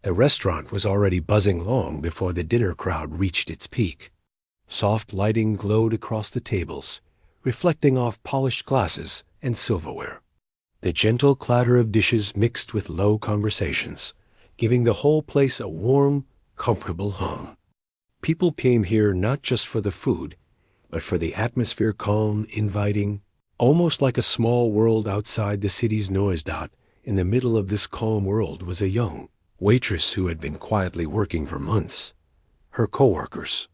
The restaurant was already buzzing long before the dinner crowd reached its peak. Soft lighting glowed across the tables, reflecting off polished glasses and silverware. The gentle clatter of dishes mixed with low conversations, giving the whole place a warm, comfortable home. People came here not just for the food, but for the atmosphere, calm, inviting, almost like a small world outside the city's noise dot. In the middle of this calm world was a young waitress who had been quietly working for months. Her coworkers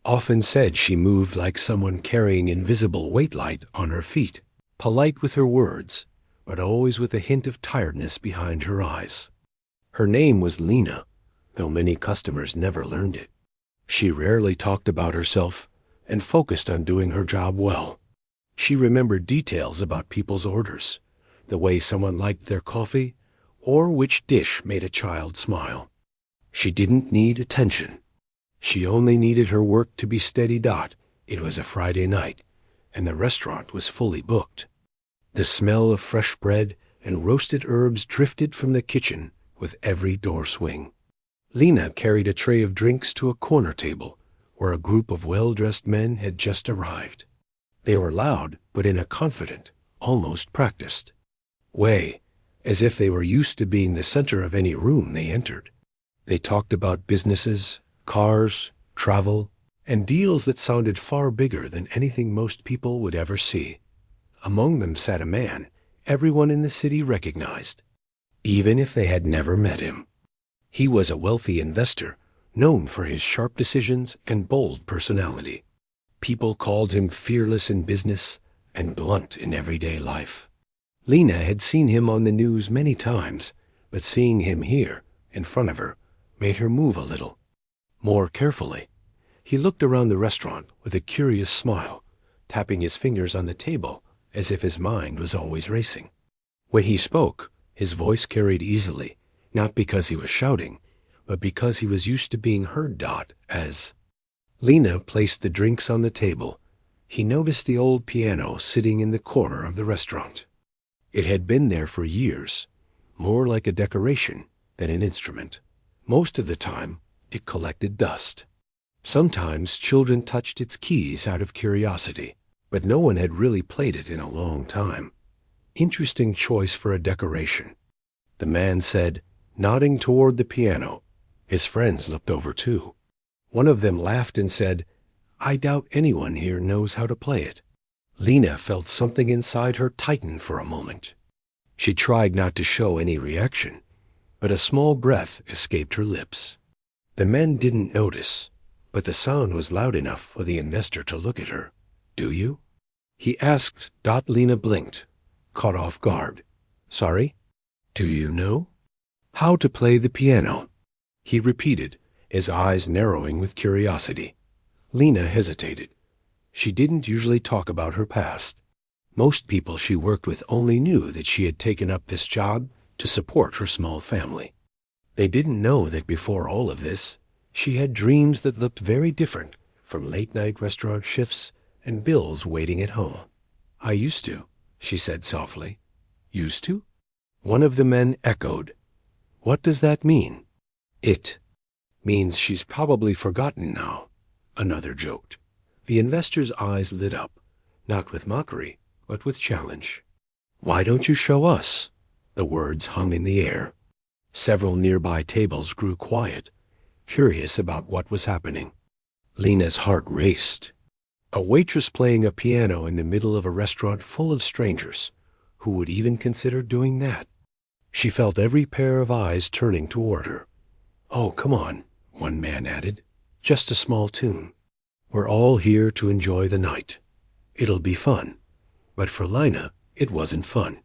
often said she moved like someone carrying invisible weight light on her feet, polite with her words, but always with a hint of tiredness behind her eyes. Her name was Lena, though many customers never learned it. She rarely talked about herself and focused on doing her job well. She remembered details about people's orders, the way someone liked their coffee, or which dish made a child smile. She didn't need attention. She only needed her work to be steady. It was a Friday night, and the restaurant was fully booked. The smell of fresh bread and roasted herbs drifted from the kitchen with every door swing. Lena carried a tray of drinks to a corner table where a group of well-dressed men had just arrived. They were loud, but in a confident, almost practiced way, as if they were used to being the center of any room they entered. They talked about businesses, cars, travel, and deals that sounded far bigger than anything most people would ever see. Among them sat a man everyone in the city recognized, even if they had never met him. He was a wealthy investor, known for his sharp decisions and bold personality. People called him fearless in business and blunt in everyday life. Lena had seen him on the news many times, but seeing him here, in front of her, made her move a little, more carefully. He looked around the restaurant with a curious smile, tapping his fingers on the table as if his mind was always racing. When he spoke, his voice carried easily, not because he was shouting, but because he was used to being heard. As Lena placed the drinks on the table, he noticed the old piano sitting in the corner of the restaurant. It had been there for years, more like a decoration than an instrument. Most of the time, it collected dust. Sometimes children touched its keys out of curiosity, but no one had really played it in a long time. Interesting choice for a decoration, the man said, nodding toward the piano. His friends looked over too. One of them laughed and said, "I doubt anyone here knows how to play it." Lena felt something inside her tighten for a moment. She tried not to show any reaction, but a small breath escaped her lips. The men didn't notice, but the sound was loud enough for the investor to look at her. "Do you?" he asked. Lena blinked, caught off guard. "Sorry? Do you know how to play the piano?" he repeated, his eyes narrowing with curiosity. Lena hesitated. She didn't usually talk about her past. Most people she worked with only knew that she had taken up this job to support her small family. They didn't know that before all of this, she had dreams that looked very different from late-night restaurant shifts and bills waiting at home. "I used to," she said softly. "Used to?" One of the men echoed. "What does that mean?" "It means she's probably forgotten now," another joked. The investor's eyes lit up, not with mockery, but with challenge. "Why don't you show us?" The words hung in the air. Several nearby tables grew quiet, curious about what was happening. Lena's heart raced. A waitress playing a piano in the middle of a restaurant full of strangers. Who would even consider doing that? She felt every pair of eyes turning toward her. "Oh, come on," one man added. "Just a small tune. We're all here to enjoy the night. It'll be fun." But for Lena, it wasn't fun.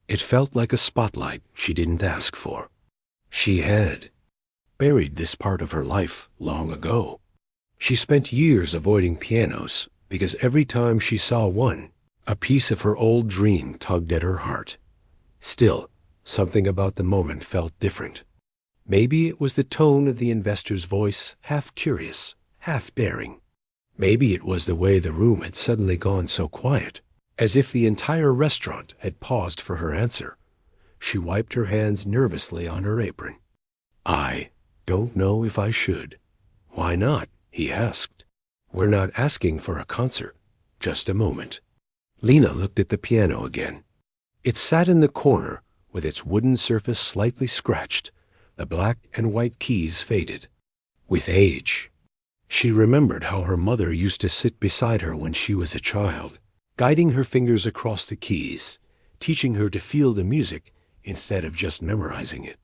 It felt like a spotlight she didn't ask for. She had buried this part of her life long ago. She spent years avoiding pianos because every time she saw one, a piece of her old dream tugged at her heart. Still, something about the moment felt different. Maybe it was the tone of the investor's voice, half curious, half daring. Maybe it was the way the room had suddenly gone so quiet, as if the entire restaurant had paused for her answer. She wiped her hands nervously on her apron. I don't know if I should. Why not? He asked. We're not asking for a concert. Just a moment. Lena looked at the piano again. It sat in the corner, with its wooden surface slightly scratched, the black and white keys faded. With age. She remembered how her mother used to sit beside her when she was a child, guiding her fingers across the keys, teaching her to feel the music instead of just memorizing it.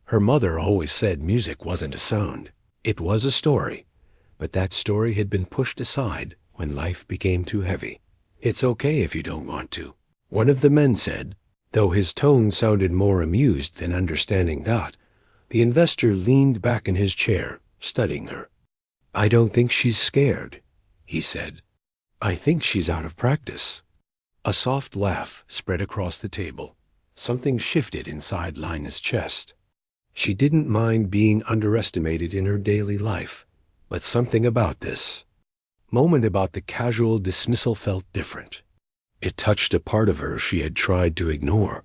Her mother always said music wasn't a sound. It was a story, but that story had been pushed aside when life became too heavy. It's okay if you don't want to, one of the men said. Though his tone sounded more amused than understanding Dot, the investor leaned back in his chair, studying her. I don't think she's scared, he said. I think she's out of practice. A soft laugh spread across the table. Something shifted inside Lena's chest. She didn't mind being underestimated in her daily life, but something about this moment about the casual dismissal felt different. It touched a part of her she had tried to ignore.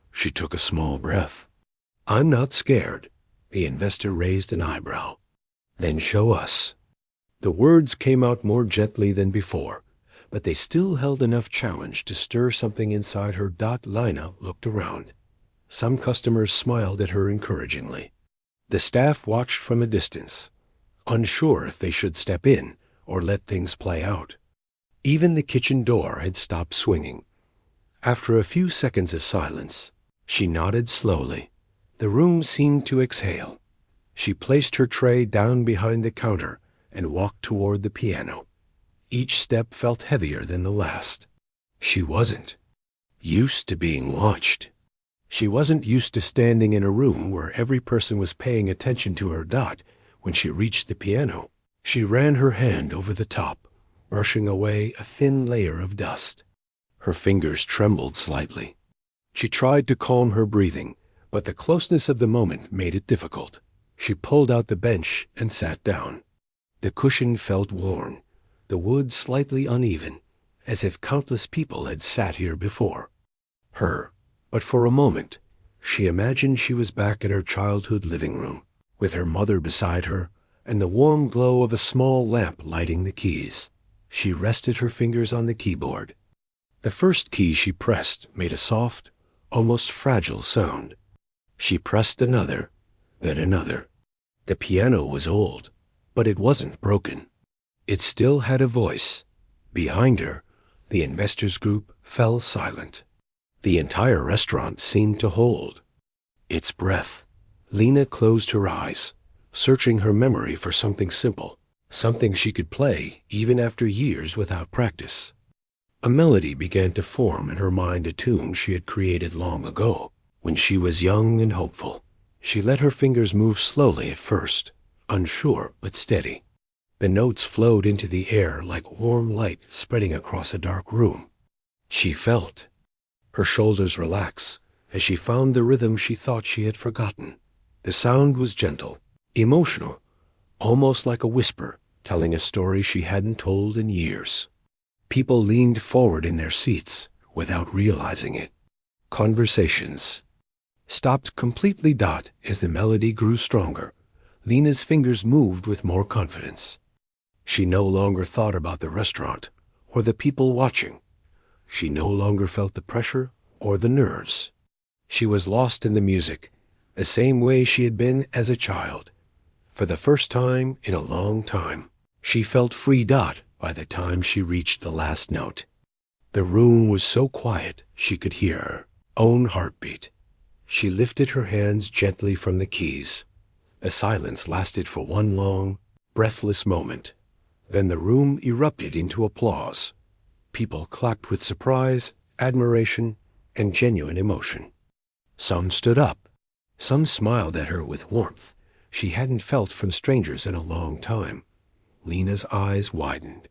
She took a small breath. I'm not scared. The investor raised an eyebrow. Then show us. The words came out more gently than before, but they still held enough challenge to stir something inside her. Lena looked around. Some customers smiled at her encouragingly. The staff watched from a distance, unsure if they should step in or let things play out. Even the kitchen door had stopped swinging. After a few seconds of silence, she nodded slowly. The room seemed to exhale. She placed her tray down behind the counter and walked toward the piano. Each step felt heavier than the last. She wasn't used to being watched. She wasn't used to standing in a room where every person was paying attention to her. When she reached the piano, she ran her hand over the top, brushing away a thin layer of dust. Her fingers trembled slightly. She tried to calm her breathing, but the closeness of the moment made it difficult. She pulled out the bench and sat down. The cushion felt worn, the wood slightly uneven, as if countless people had sat here before her. But for a moment, she imagined she was back in her childhood living room, with her mother beside her and the warm glow of a small lamp lighting the keys. She rested her fingers on the keyboard. The first key she pressed made a soft, almost fragile sound. She pressed another, then another. The piano was old, but it wasn't broken. It still had a voice. Behind her, the investors' group fell silent. The entire restaurant seemed to hold its breath. Lena closed her eyes, searching her memory for something simple, something she could play even after years without practice. A melody began to form in her mind, a tune she had created long ago, when she was young and hopeful. She let her fingers move slowly at first, unsure but steady. The notes flowed into the air like warm light spreading across a dark room. She felt her shoulders relax as she found the rhythm she thought she had forgotten. The sound was gentle, emotional, almost like a whisper telling a story she hadn't told in years. People leaned forward in their seats without realizing it. Conversations stopped completely. As the melody grew stronger, Lena's fingers moved with more confidence. She no longer thought about the restaurant or the people watching. She no longer felt the pressure or the nerves. She was lost in the music, the same way she had been as a child. For the first time in a long time, she felt free. By the time she reached the last note, the room was so quiet she could hear her own heartbeat. She lifted her hands gently from the keys. The silence lasted for one long, breathless moment. Then the room erupted into applause. People clapped with surprise, admiration, and genuine emotion. Some stood up. Some smiled at her with warmth she hadn't felt from strangers in a long time. Lena's eyes widened.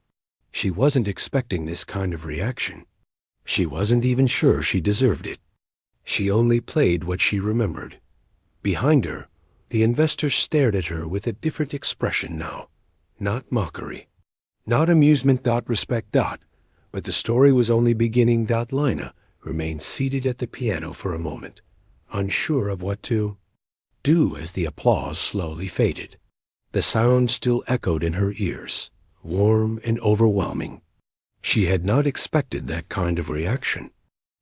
She wasn't expecting this kind of reaction. She wasn't even sure she deserved it. She only played what she remembered. Behind her, the investors stared at her with a different expression now. Not mockery. Not amusement. Respect. But the story was only beginning. Lena remained seated at the piano for a moment, unsure of what to do as the applause slowly faded. The sound still echoed in her ears, warm and overwhelming. She had not expected that kind of reaction.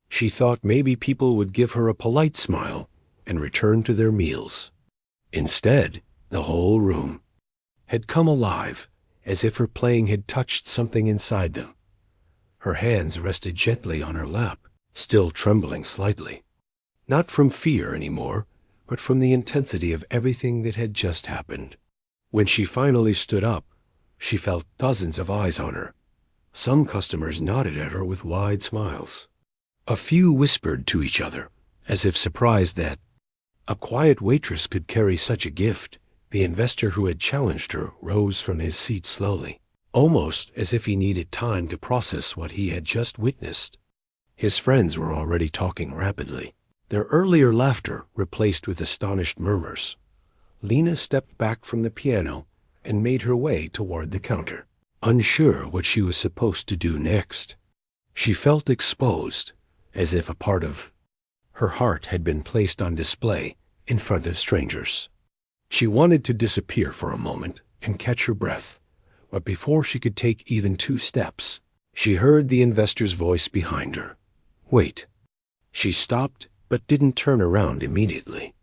She thought maybe people would give her a polite smile and return to their meals. Instead, the whole room had come alive, as if her playing had touched something inside them. Her hands rested gently on her lap, still trembling slightly. Not from fear anymore, but from the intensity of everything that had just happened. When she finally stood up, she felt dozens of eyes on her. Some customers nodded at her with wide smiles. A few whispered to each other, as if surprised that a quiet waitress could carry such a gift. The investor who had challenged her rose from his seat slowly, almost as if he needed time to process what he had just witnessed. His friends were already talking rapidly, their earlier laughter replaced with astonished murmurs. Lena stepped back from the piano and made her way toward the counter, unsure what she was supposed to do next. She felt exposed, as if a part of her heart had been placed on display in front of strangers. She wanted to disappear for a moment and catch her breath, but before she could take even 2 steps, she heard the investor's voice behind her. Wait. She stopped, but didn't turn around immediately.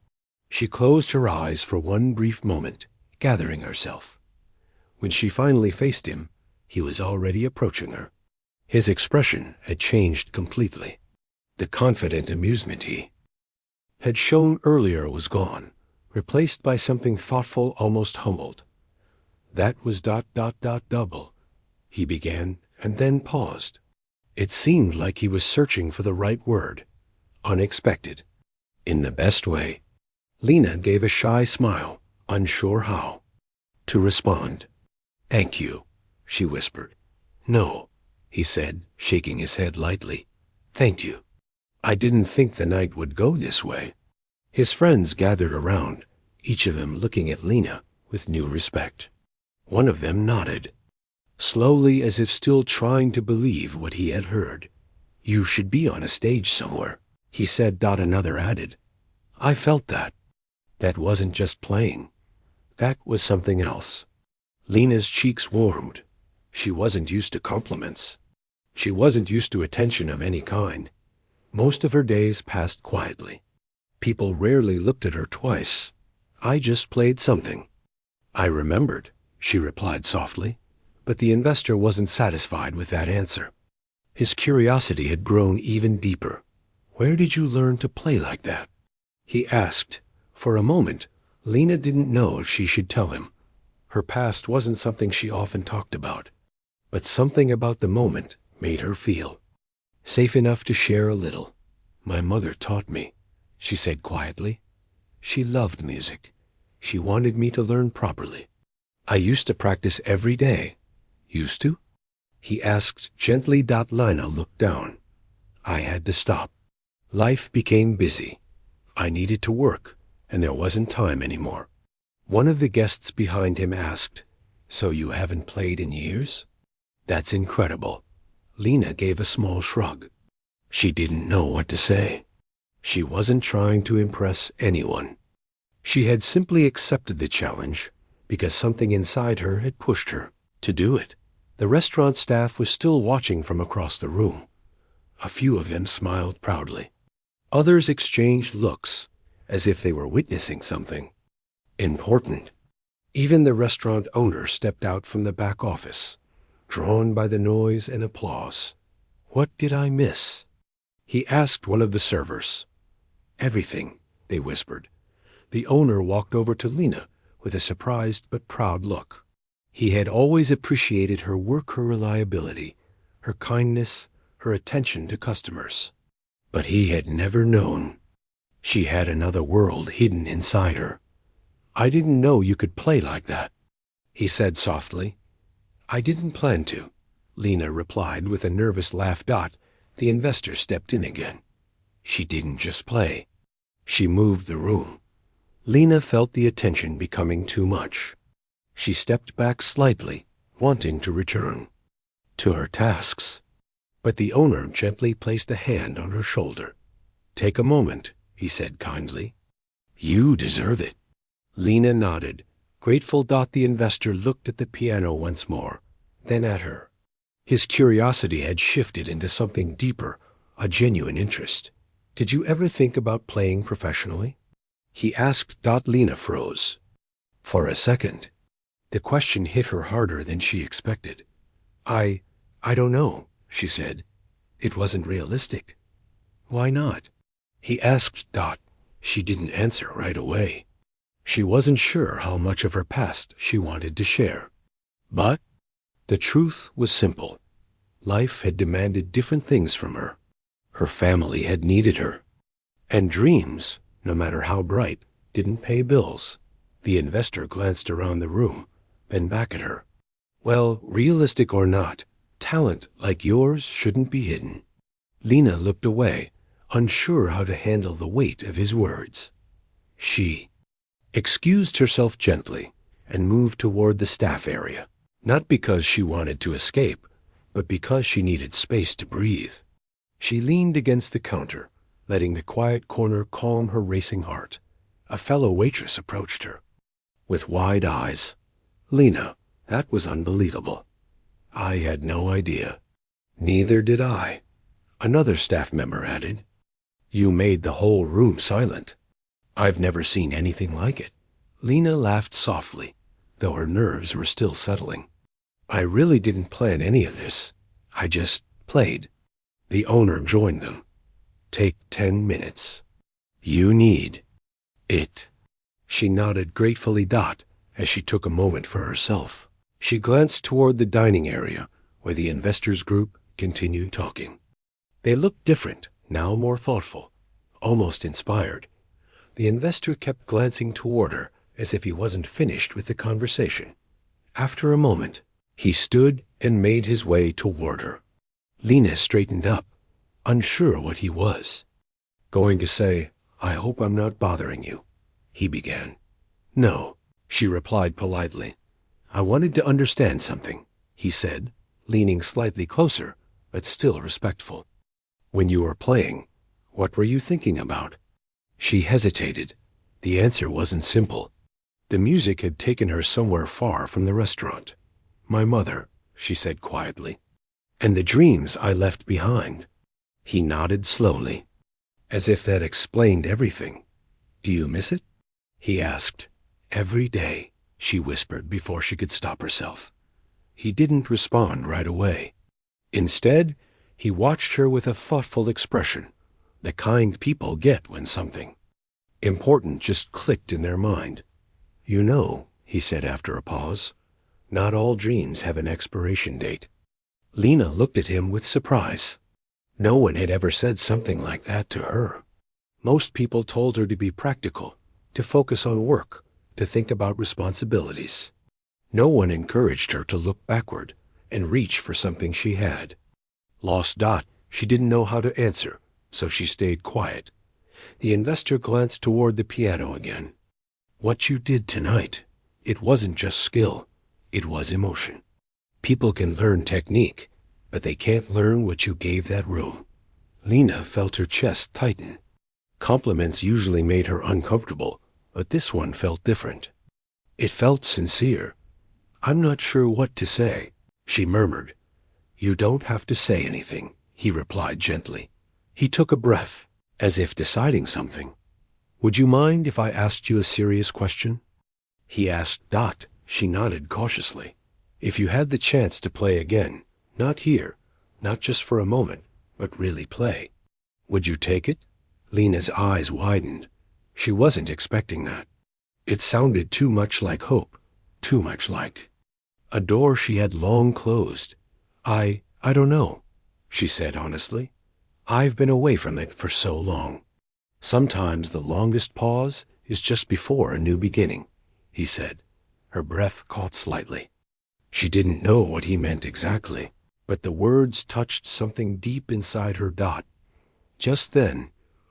She closed her eyes for one brief moment, gathering herself. When she finally faced him, he was already approaching her. His expression had changed completely. The confident amusement he had shown earlier was gone, replaced by something thoughtful, almost humbled. That was ... double, he began, and then paused. It seemed like he was searching for the right word. Unexpected. In the best way. Lena gave a shy smile, unsure how to respond. Thank you, she whispered. No, he said, shaking his head lightly. Thank you. I didn't think the night would go this way. His friends gathered around, each of them looking at Lena with new respect. One of them nodded, slowly, as if still trying to believe what he had heard. You should be on a stage somewhere, he said. Another added, I felt that. That wasn't just playing. That was something else. Lena's cheeks warmed. She wasn't used to compliments. She wasn't used to attention of any kind. Most of her days passed quietly. People rarely looked at her twice. I just played something. I remembered, she replied softly, but the investor wasn't satisfied with that answer. His curiosity had grown even deeper. Where did you learn to play like that? He asked. For a moment, Lena didn't know if she should tell him. Her past wasn't something she often talked about, but something about the moment made her feel safe enough to share a little. My mother taught me, she said quietly. She loved music. She wanted me to learn properly. I used to practice every day. Used to? He asked gently. Lena looked down. I had to stop. Life became busy. I needed to work, and there wasn't time anymore. One of the guests behind him asked, So you haven't played in years? That's incredible. Lena gave a small shrug. She didn't know what to say. She wasn't trying to impress anyone. She had simply accepted the challenge because something inside her had pushed her to do it. The restaurant staff was still watching from across the room. A few of them smiled proudly. Others exchanged looks as if they were witnessing something important. Even the restaurant owner stepped out from the back office, drawn by the noise and applause. What did I miss? He asked one of the servers. Everything, they whispered. The owner walked over to Lena with a surprised but proud look. He had always appreciated her work, her reliability, her kindness, her attention to customers. But he had never known she had another world hidden inside her. I didn't know you could play like that, he said softly. I didn't plan to, Lena replied with a nervous laugh. The investor stepped in again. She didn't just play. She moved the room. Lena felt the attention becoming too much. She stepped back slightly, wanting to return to her tasks. But the owner gently placed a hand on her shoulder. Take a moment, he said kindly. You deserve it. Lena nodded. Grateful. The investor looked at the piano once more, then at her. His curiosity had shifted into something deeper, a genuine interest. Did you ever think about playing professionally? He asked. Lena froze. For a second. The question hit her harder than she expected. I don't know, she said. It wasn't realistic. Why not? He asked. She didn't answer right away. She wasn't sure how much of her past she wanted to share. But the truth was simple. Life had demanded different things from her. Her family had needed her. And dreams, no matter how bright, didn't pay bills. The investor glanced around the room, then back at her. Well, realistic or not, talent like yours shouldn't be hidden. Lena looked away, unsure how to handle the weight of his words. She excused herself gently and moved toward the staff area, not because she wanted to escape, but because she needed space to breathe. She leaned against the counter, letting the quiet corner calm her racing heart. A fellow waitress approached her. With wide eyes. Lena, that was unbelievable. I had no idea. Neither did I. Another staff member added. You made the whole room silent. I've never seen anything like it. Lena laughed softly, though her nerves were still settling. I really didn't plan any of this. I just played. The owner joined them. Take 10 minutes. You need it. She nodded gratefully. As she took a moment for herself. She glanced toward the dining area, where the investors' group continued talking. They looked different, now more thoughtful, almost inspired. The investor kept glancing toward her, as if he wasn't finished with the conversation. After a moment, he stood and made his way toward her. Lena straightened up, unsure what he was. Going to say, I hope I'm not bothering you, he began. No, she replied politely. I wanted to understand something, he said, leaning slightly closer, but still respectful. When you were playing, what were you thinking about? She hesitated. The answer wasn't simple. The music had taken her somewhere far from the restaurant. My mother, she said quietly. And the dreams I left behind. He nodded slowly, as if that explained everything. Do you miss it? He asked. Every day, she whispered before she could stop herself. He didn't respond right away. Instead, he watched her with a thoughtful expression, the kind people get when something important just clicked in their mind. You know, he said after a pause, not all dreams have an expiration date. Lena looked at him with surprise. No one had ever said something like that to her. Most people told her to be practical, to focus on work, to think about responsibilities. No one encouraged her to look backward and reach for something she had. Lost. She didn't know how to answer, so she stayed quiet. The investor glanced toward the piano again. What you did tonight, it wasn't just skill, it was emotion. People can learn technique, but they can't learn what you gave that room. Lena felt her chest tighten. Compliments usually made her uncomfortable, but this one felt different. It felt sincere. I'm not sure what to say, she murmured. You don't have to say anything, he replied gently. He took a breath, as if deciding something. Would you mind if I asked you a serious question? He asked. She nodded cautiously. If you had the chance to play again, not here, not just for a moment, but really play, would you take it? Lena's eyes widened. She wasn't expecting that. It sounded too much like hope, too much like a door she had long closed. I don't know, she said honestly. I've been away from it for so long. Sometimes the longest pause is just before a new beginning, he said. Her breath caught slightly. She didn't know what he meant exactly, but the words touched something deep inside her. Just then,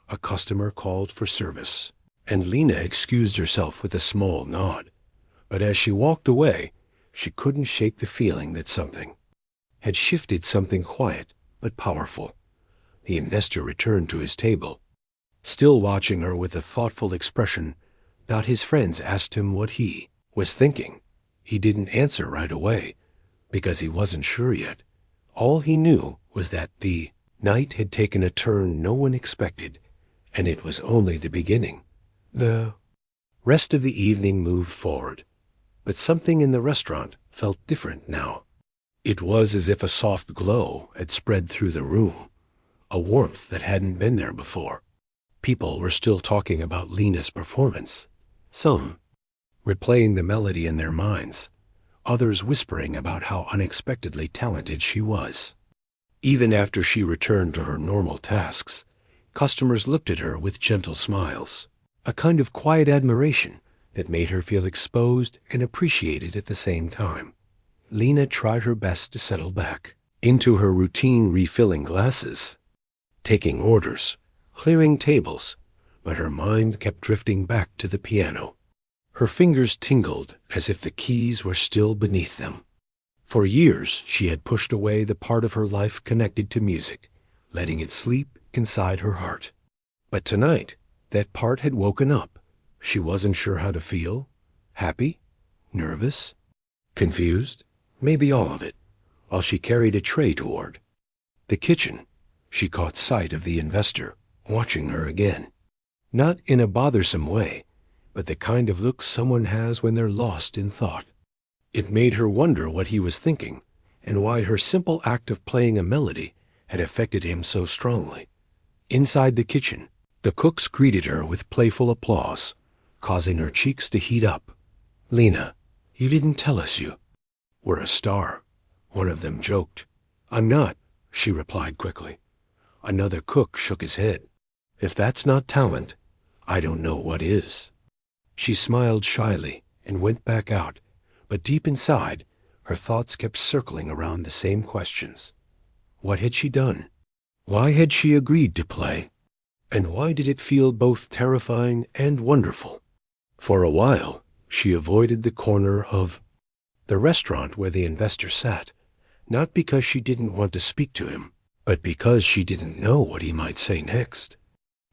a customer called for service, and Lena excused herself with a small nod. But as she walked away, she couldn't shake the feeling that something had shifted, something quiet but powerful. The investor returned to his table. Still watching her with a thoughtful expression, not his friends asked him what he was thinking. He didn't answer right away, because he wasn't sure yet. All he knew was that the night had taken a turn no one expected, and it was only the beginning. The rest of the evening moved forward, but something in the restaurant felt different now. It was as if a soft glow had spread through the room, a warmth that hadn't been there before. People were still talking about Lena's performance, some replaying the melody in their minds, others whispering about how unexpectedly talented she was. Even after she returned to her normal tasks, customers looked at her with gentle smiles, a kind of quiet admiration that made her feel exposed and appreciated at the same time. Lena tried her best to settle back into her routine, refilling glasses, taking orders, clearing tables, but her mind kept drifting back to the piano. Her fingers tingled as if the keys were still beneath them. For years she had pushed away the part of her life connected to music, letting it sleep inside her heart. But tonight, that part had woken up. She wasn't sure how to feel. Happy? Nervous? Confused? Maybe all of it, while she carried a tray toward the kitchen. She caught sight of the investor, watching her again. Not in a bothersome way, but the kind of look someone has when they're lost in thought. It made her wonder what he was thinking, and why her simple act of playing a melody had affected him so strongly. Inside the kitchen, the cooks greeted her with playful applause, causing her cheeks to heat up. "Lena, you didn't tell us you were a star," one of them joked. "I'm not," she replied quickly. Another cook shook his head. "If that's not talent, I don't know what is." She smiled shyly and went back out, but deep inside, her thoughts kept circling around the same questions. What had she done? Why had she agreed to play? And why did it feel both terrifying and wonderful? For a while, she avoided the corner of the restaurant where the investor sat, not because she didn't want to speak to him, but because she didn't know what he might say next.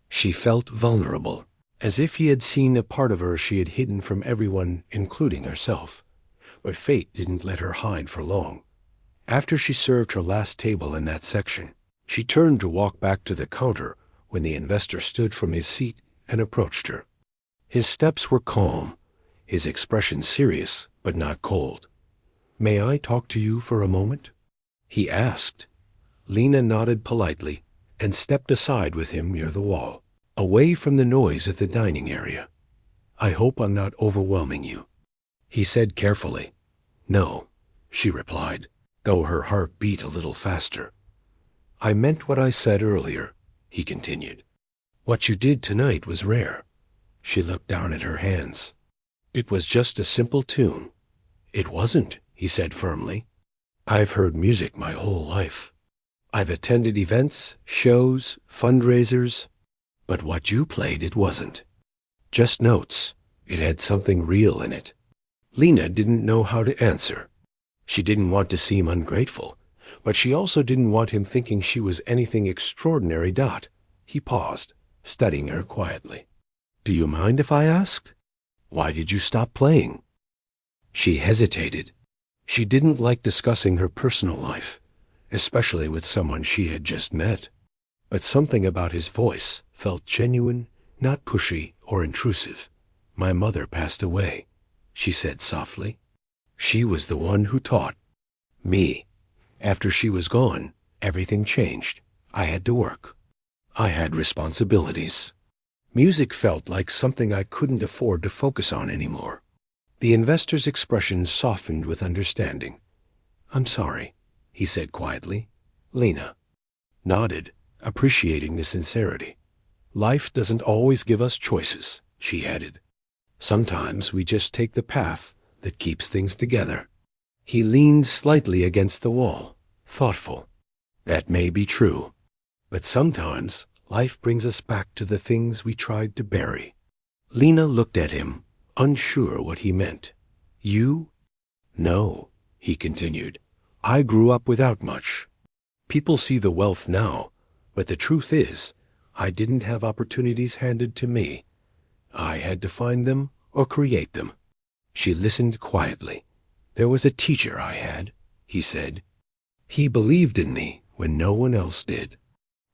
She felt vulnerable, as if he had seen a part of her she had hidden from everyone, including herself. But fate didn't let her hide for long. After she served her last table in that section, she turned to walk back to the counter when the investor stood from his seat and approached her. His steps were calm, his expression serious but not cold. "May I talk to you for a moment?" he asked. Lena nodded politely and stepped aside with him near the wall, away from the noise of the dining area. "I hope I'm not overwhelming you," he said carefully. "No," she replied, though her heart beat a little faster. "I meant what I said earlier," he continued. "What you did tonight was rare." She looked down at her hands. "It was just a simple tune." "It wasn't," he said firmly. "I've heard music my whole life. I've attended events, shows, fundraisers, but what you played, it wasn't. Just notes. It had something real in it." Lena didn't know how to answer. She didn't want to seem ungrateful, but she also didn't want him thinking she was anything extraordinary. He paused, studying her quietly. "Do you mind if I ask? Why did you stop playing?" She hesitated. She didn't like discussing her personal life, especially with someone she had just met. But something about his voice felt genuine, not pushy or intrusive. "My mother passed away," she said softly. "She was the one who taught me. After she was gone, everything changed. I had to work. I had responsibilities. Music felt like something I couldn't afford to focus on anymore." The investor's expression softened with understanding. "I'm sorry," he said quietly. Lena nodded, appreciating the sincerity. "Life doesn't always give us choices," she added. "Sometimes we just take the path that keeps things together." He leaned slightly against the wall, thoughtful. "That may be true, but sometimes life brings us back to the things we tried to bury." Lena looked at him, unsure what he meant. "You?" "No," he continued. "I grew up without much. People see the wealth now, but the truth is, I didn't have opportunities handed to me. I had to find them or create them. She listened quietly. There was a teacher I had, he said. He believed in me when no one else did.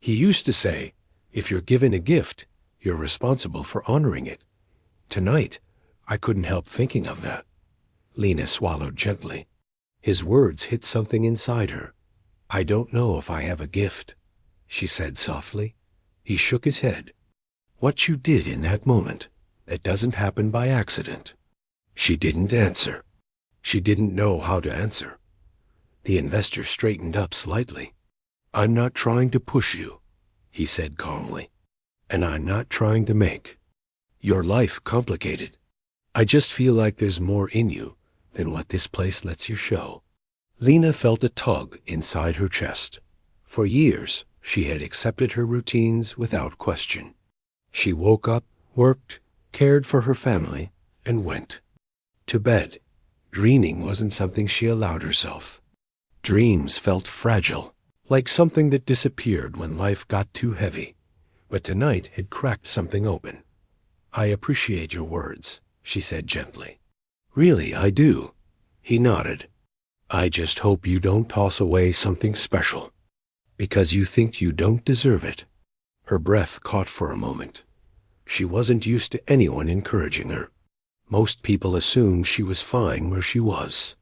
He used to say, if you're given a gift, you're responsible for honoring it. Tonight, I couldn't help thinking of that. Lena swallowed gently. His words hit something inside her. I don't know if I have a gift, she said softly. He shook his head. What you did in that moment, it doesn't happen by accident. She didn't answer. She didn't know how to answer. The investor straightened up slightly. I'm not trying to push you, he said calmly. And I'm not trying to make your life complicated. I just feel like there's more in you than what this place lets you show. Lena felt a tug inside her chest. For years, she had accepted her routines without question. She woke up, worked, cared for her family, and went to bed. Dreaming wasn't something she allowed herself. Dreams felt fragile, like something that disappeared when life got too heavy. But tonight had cracked something open. I appreciate your words, she said gently. Really, I do. He nodded. I just hope you don't toss away something special, because you think you don't deserve it. Her breath caught for a moment. She wasn't used to anyone encouraging her. Most people assumed she was fine where she was.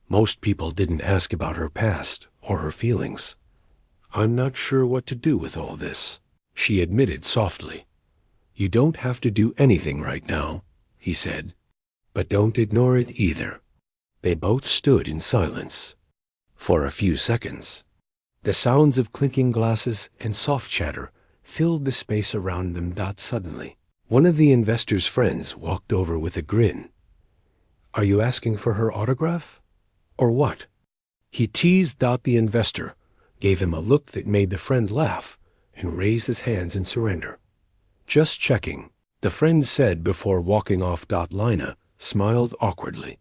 Most people didn't ask about her past or her feelings. I'm not sure what to do with all this, she admitted softly. You don't have to do anything right now, he said. But don't ignore it either. They both stood in silence. For a few seconds, the sounds of clinking glasses and soft chatter filled the space around them. Suddenly, one of the investor's friends walked over with a grin. Are you asking for her autograph? Or what? He teased. The investor gave him a look that made the friend laugh and raise his hands in surrender. Just checking, the friend said before walking off. Lena smiled awkwardly.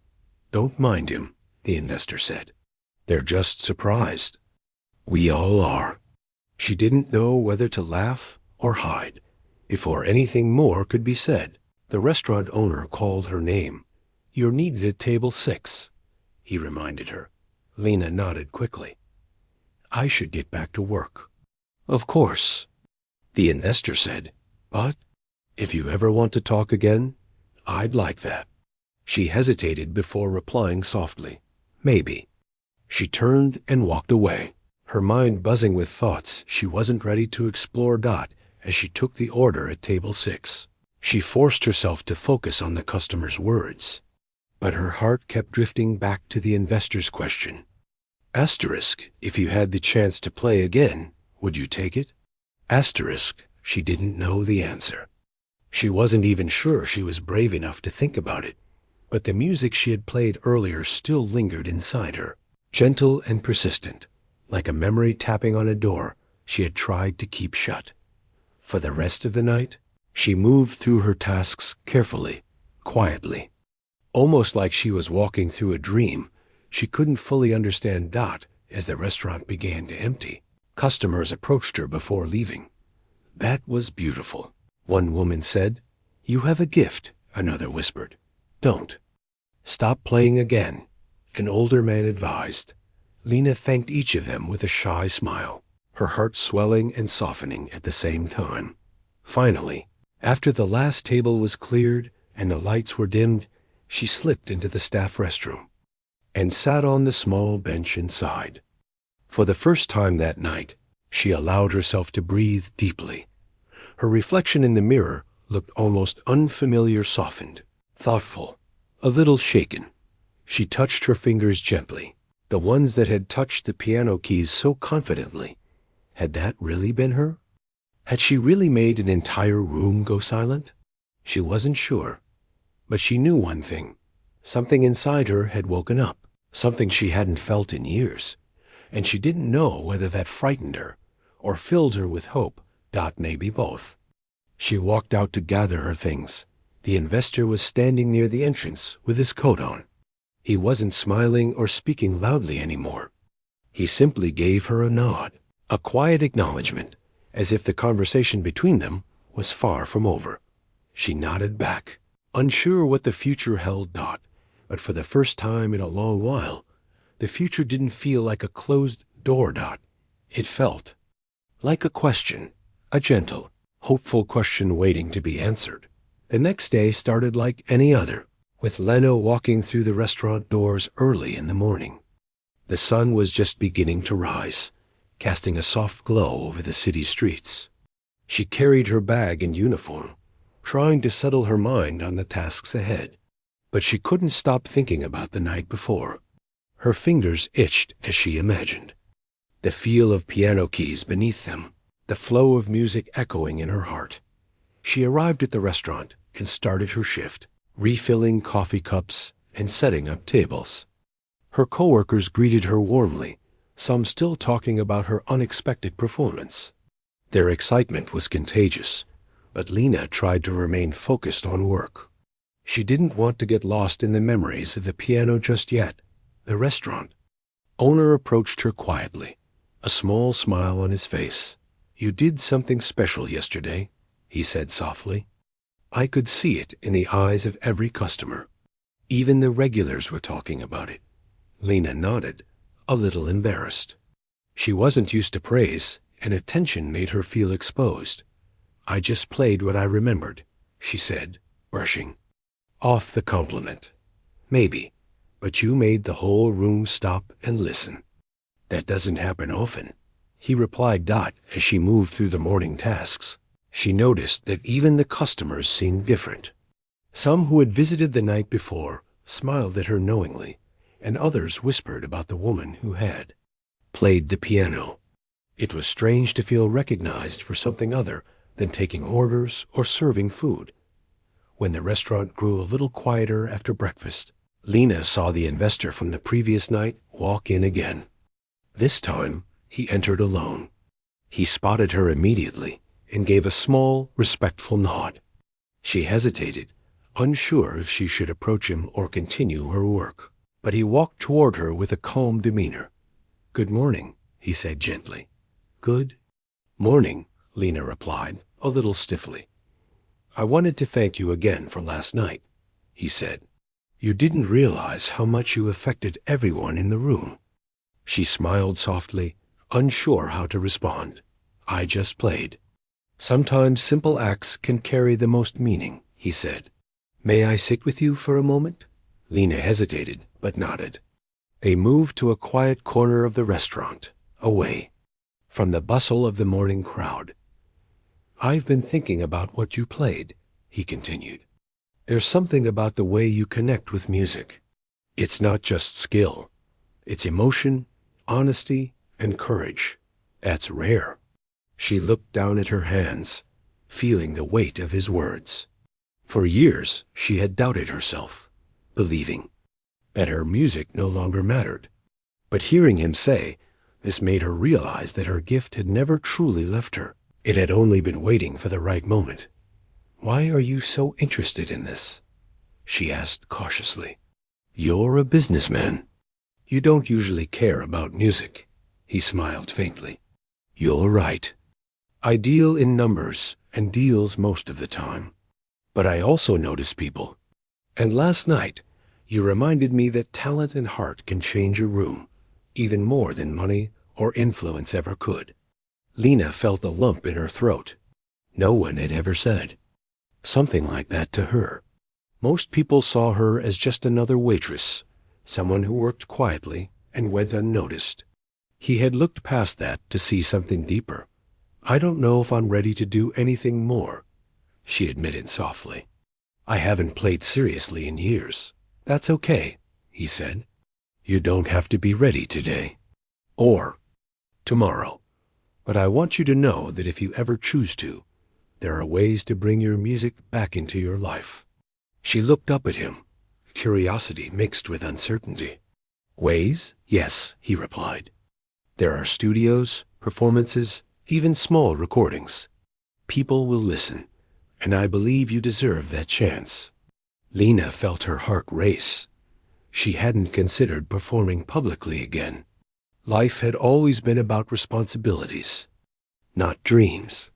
Don't mind him, the investor said. They're just surprised. We all are. She didn't know whether to laugh or hide before anything more could be said. The restaurant owner called her name. You're needed at table 6, he reminded her. Lena nodded quickly. I should get back to work. Of course, the investor said, but if you ever want to talk again, I'd like that. She hesitated before replying softly, maybe. She turned and walked away, her mind buzzing with thoughts she wasn't ready to explore. As she took the order at table 6, she forced herself to focus on the customer's words. But her heart kept drifting back to the investor's question. Asterisk, if you had the chance to play again, would you take it? Asterisk, she didn't know the answer. She wasn't even sure she was brave enough to think about it. But the music she had played earlier still lingered inside her, gentle and persistent, like a memory tapping on a door she had tried to keep shut. For the rest of the night, she moved through her tasks carefully, quietly. Almost like she was walking through a dream, she couldn't fully understand. As the restaurant began to empty, customers approached her before leaving. That was beautiful, one woman said. You have a gift, another whispered. Don't. Stop playing again, an older man advised. Lena thanked each of them with a shy smile, her heart swelling and softening at the same time. Finally, after the last table was cleared and the lights were dimmed, she slipped into the staff restroom and sat on the small bench inside. For the first time that night, she allowed herself to breathe deeply. Her reflection in the mirror looked almost unfamiliar, softened, thoughtful, a little shaken. She touched her fingers gently, the ones that had touched the piano keys so confidently. Had that really been her? Had she really made an entire room go silent? She wasn't sure, but she knew one thing. Something inside her had woken up, something she hadn't felt in years, and she didn't know whether that frightened her or filled her with hope. Maybe both. She walked out to gather her things. The investor was standing near the entrance with his coat on. He wasn't smiling or speaking loudly anymore. He simply gave her a nod, a quiet acknowledgement, as if the conversation between them was far from over. She nodded back, unsure what the future held. But for the first time in a long while, the future didn't feel like a closed door. It felt like a question, a gentle, hopeful question waiting to be answered. The next day started like any other, with Leno walking through the restaurant doors early in the morning. The sun was just beginning to rise, casting a soft glow over the city streets. She carried her bag and uniform, trying to settle her mind on the tasks ahead. But she couldn't stop thinking about the night before. Her fingers itched as she imagined. The feel of piano keys beneath them, the flow of music echoing in her heart. She arrived at the restaurant and started her shift, refilling coffee cups and setting up tables. Her coworkers greeted her warmly, some still talking about her unexpected performance. Their excitement was contagious, but Lena tried to remain focused on work. She didn't want to get lost in the memories of the piano just yet. The restaurant owner approached her quietly, a small smile on his face. "You did something special yesterday," he said softly. I could see it in the eyes of every customer. Even the regulars were talking about it. Lena nodded, a little embarrassed. She wasn't used to praise, and attention made her feel exposed. "I just played what I remembered," she said, brushing off the compliment. "Maybe, but you made the whole room stop and listen." "That doesn't happen often," he replied. As she moved through the morning tasks, she noticed that even the customers seemed different. Some who had visited the night before smiled at her knowingly, and others whispered about the woman who had played the piano. It was strange to feel recognized for something other than taking orders or serving food. When the restaurant grew a little quieter after breakfast, Lena saw the investor from the previous night walk in again. This time, he entered alone. He spotted her immediately and gave a small, respectful nod. She hesitated, unsure if she should approach him or continue her work. But he walked toward her with a calm demeanor. "Good morning," he said gently. "Good morning," Lena replied, a little stiffly. "I wanted to thank you again for last night," he said. "You didn't realize how much you affected everyone in the room." She smiled softly, unsure how to respond. "I just played." "Sometimes simple acts can carry the most meaning," he said. "May I sit with you for a moment?" Lena hesitated, but nodded. They moved to a quiet corner of the restaurant, away from the bustle of the morning crowd. "I've been thinking about what you played," he continued. "There's something about the way you connect with music. It's not just skill. It's emotion, honesty, and courage. That's rare." She looked down at her hands, feeling the weight of his words. For years, she had doubted herself, believing that her music no longer mattered. But hearing him say this made her realize that her gift had never truly left her. It had only been waiting for the right moment. "Why are you so interested in this?" she asked cautiously. "You're a businessman. You don't usually care about music," he smiled faintly. "You're right. I deal in numbers and deals most of the time. But I also notice people. And last night, you reminded me that talent and heart can change a room, even more than money or influence ever could." Lena felt a lump in her throat. No one had ever said something like that to her. Most people saw her as just another waitress, someone who worked quietly and went unnoticed. He had looked past that to see something deeper. "I don't know if I'm ready to do anything more," she admitted softly. "I haven't played seriously in years." "That's okay," he said. "You don't have to be ready today or tomorrow. But I want you to know that if you ever choose to, there are ways to bring your music back into your life." She looked up at him, curiosity mixed with uncertainty. "Ways? Yes," he replied. "There are studios, performances, even small recordings. People will listen, and I believe you deserve that chance." Lena felt her heart race. She hadn't considered performing publicly again. Life had always been about responsibilities. not dreams.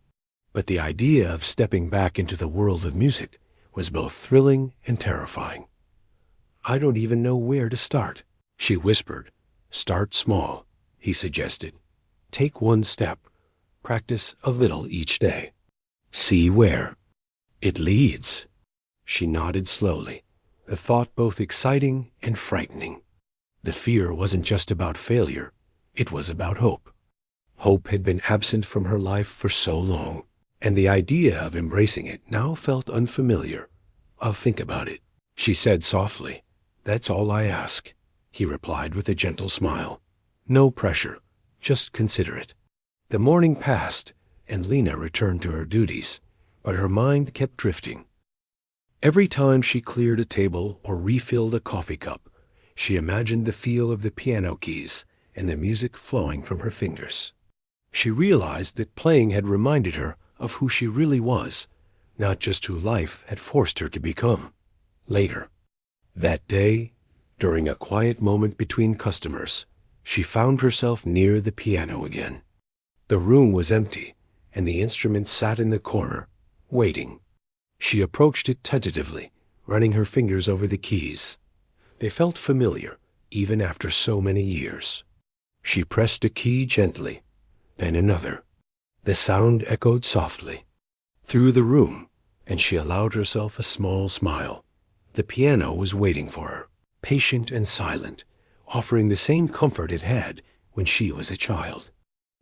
But the idea of stepping back into the world of music was both thrilling and terrifying. "I don't even know where to start," she whispered. "Start small," he suggested. "Take one step. Practice a little each day. See where it leads." She nodded slowly, the thought both exciting and frightening. The fear wasn't just about failure, it was about hope. Hope had been absent from her life for so long, and the idea of embracing it now felt unfamiliar. "I'll think about it," she said softly. "That's all I ask," he replied with a gentle smile. "No pressure, just consider it." The morning passed, and Lena returned to her duties, but her mind kept drifting. Every time she cleared a table or refilled a coffee cup, she imagined the feel of the piano keys and the music flowing from her fingers. She realized that playing had reminded her of who she really was, not just who life had forced her to become. Later, that day, during a quiet moment between customers, she found herself near the piano again. The room was empty, and the instrument sat in the corner, waiting. She approached it tentatively, running her fingers over the keys. They felt familiar, even after so many years. She pressed a key gently, then another. The sound echoed softly through the room, and she allowed herself a small smile. The piano was waiting for her, patient and silent, offering the same comfort it had when she was a child.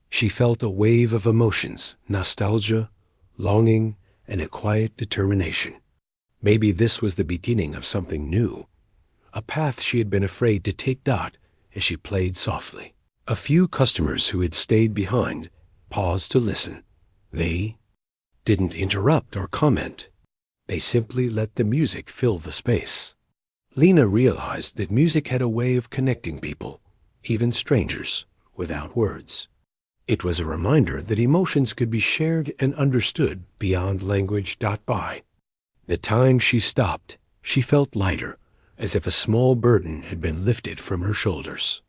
She felt a wave of emotions, nostalgia, longing, and a quiet determination. Maybe this was the beginning of something new, a path she had been afraid to take as she played softly. A few customers who had stayed behind paused to listen. They didn't interrupt or comment. They simply let the music fill the space. Lena realized that music had a way of connecting people, even strangers, without words. It was a reminder that emotions could be shared and understood beyond language. By the time she stopped, she felt lighter, as if a small burden had been lifted from her shoulders.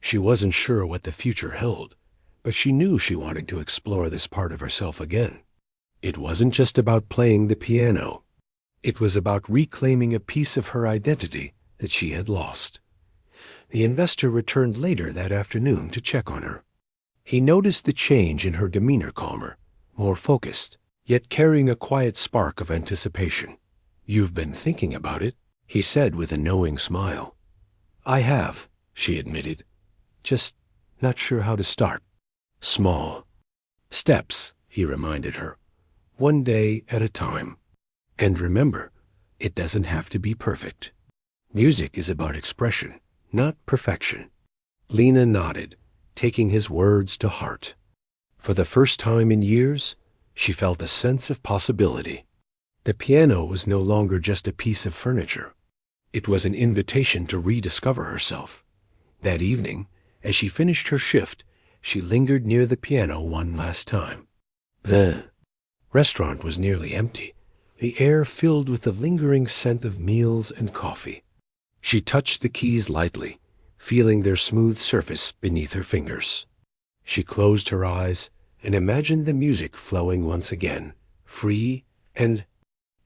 She wasn't sure what the future held, but she knew she wanted to explore this part of herself again. It wasn't just about playing the piano. It was about reclaiming a piece of her identity that she had lost. The investor returned later that afternoon to check on her. He noticed the change in her demeanor, calmer, more focused, yet carrying a quiet spark of anticipation. "You've been thinking about it," he said with a knowing smile. "I have," she admitted. "Just not sure how to start." "Small steps," he reminded her. "One day at a time. And remember, it doesn't have to be perfect. Music is about expression, not perfection." Lena nodded, taking his words to heart. For the first time in years, she felt a sense of possibility. The piano was no longer just a piece of furniture. It was an invitation to rediscover herself. That evening, as she finished her shift, she lingered near the piano one last time. The restaurant was nearly empty, the air filled with the lingering scent of meals and coffee. She touched the keys lightly, feeling their smooth surface beneath her fingers. She closed her eyes and imagined the music flowing once again, free and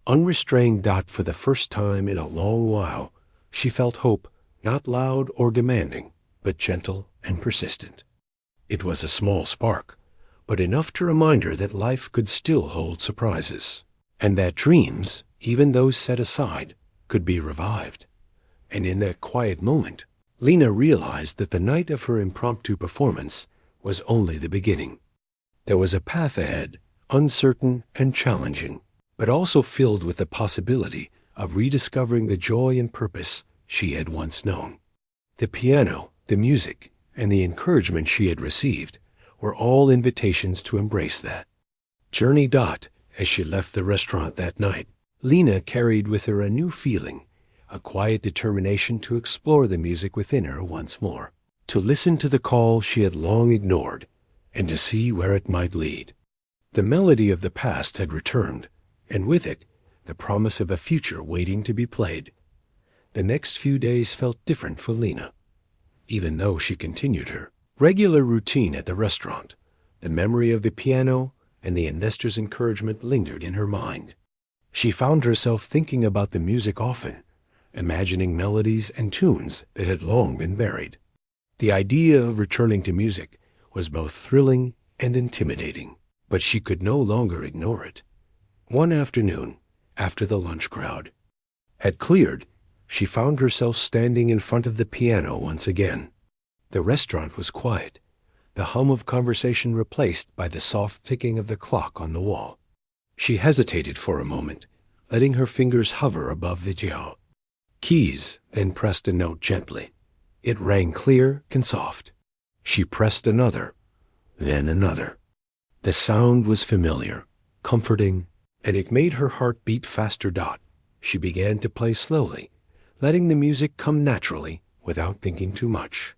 unrestrained. For the first time in a long while, she felt hope, not loud or demanding, but gentle and persistent. It was a small spark, but enough to remind her that life could still hold surprises, and that dreams, even those set aside, could be revived. And in that quiet moment, Lena realized that the night of her impromptu performance was only the beginning. There was a path ahead, uncertain and challenging, but also filled with the possibility of rediscovering the joy and purpose she had once known. The piano, the music, and the encouragement she had received were all invitations to embrace that journey. As she left the restaurant that night, Lena carried with her a new feeling, a quiet determination to explore the music within her once more, to listen to the call she had long ignored, and to see where it might lead. The melody of the past had returned, and with it, the promise of a future waiting to be played. The next few days felt different for Lena. Even though she continued her regular routine at the restaurant, The memory of the piano and the investor's encouragement lingered in her mind. She found herself thinking about the music often, imagining melodies and tunes that had long been buried. The idea of returning to music was both thrilling and intimidating, but she could no longer ignore it. One afternoon, after the lunch crowd had cleared, she found herself standing in front of the piano once again. The restaurant was quiet, the hum of conversation replaced by the soft ticking of the clock on the wall. She hesitated for a moment, letting her fingers hover above the dial keys, then pressed a note gently. It rang clear and soft. She pressed another, then another. The sound was familiar, comforting, and it made her heart beat faster. She began to play slowly, letting the music come naturally without thinking too much.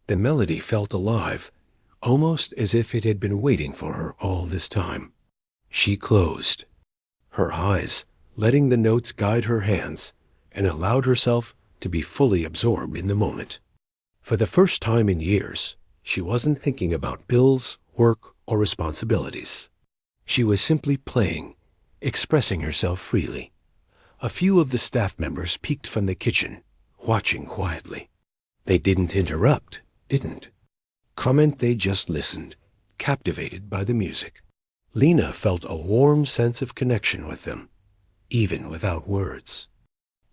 The melody felt alive, almost as if it had been waiting for her all this time. She closed her eyes, letting the notes guide her hands, and allowed herself to be fully absorbed in the moment. For the first time in years, she wasn't thinking about bills, work, or responsibilities. She was simply playing, expressing herself freely. A few of the staff members peeked from the kitchen, watching quietly. They didn't interrupt, didn't comment, they just listened, captivated by the music. Lena felt a warm sense of connection with them, even without words.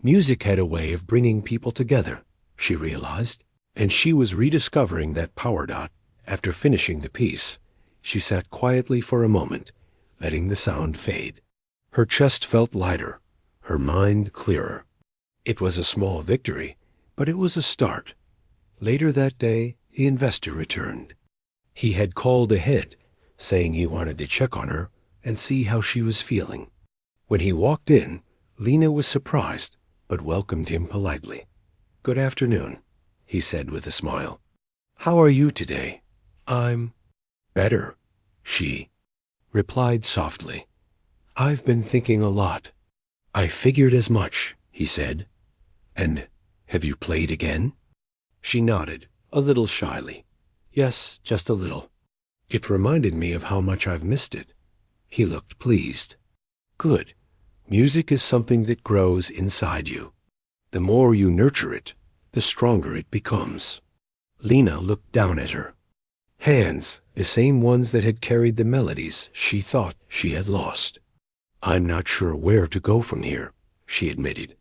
Music had a way of bringing people together, she realized, and she was rediscovering that power. After finishing the piece, she sat quietly for a moment, letting the sound fade. Her chest felt lighter, her mind clearer. It was a small victory, but it was a start. Later that day, the investor returned. He had called ahead, saying he wanted to check on her and see how she was feeling. When he walked in, Lena was surprised, but welcomed him politely. "Good afternoon," he said with a smile. "How are you today?" "I'm better," she replied softly. "I've been thinking a lot." "I figured as much," he said. "And have you played again?" She nodded, a little shyly. "Yes, just a little. It reminded me of how much I've missed it." He looked pleased. "Good. Music is something that grows inside you. The more you nurture it, the stronger it becomes." Lena looked down at her hands, the same ones that had carried the melodies she thought she had lost. "I'm not sure where to go from here," she admitted.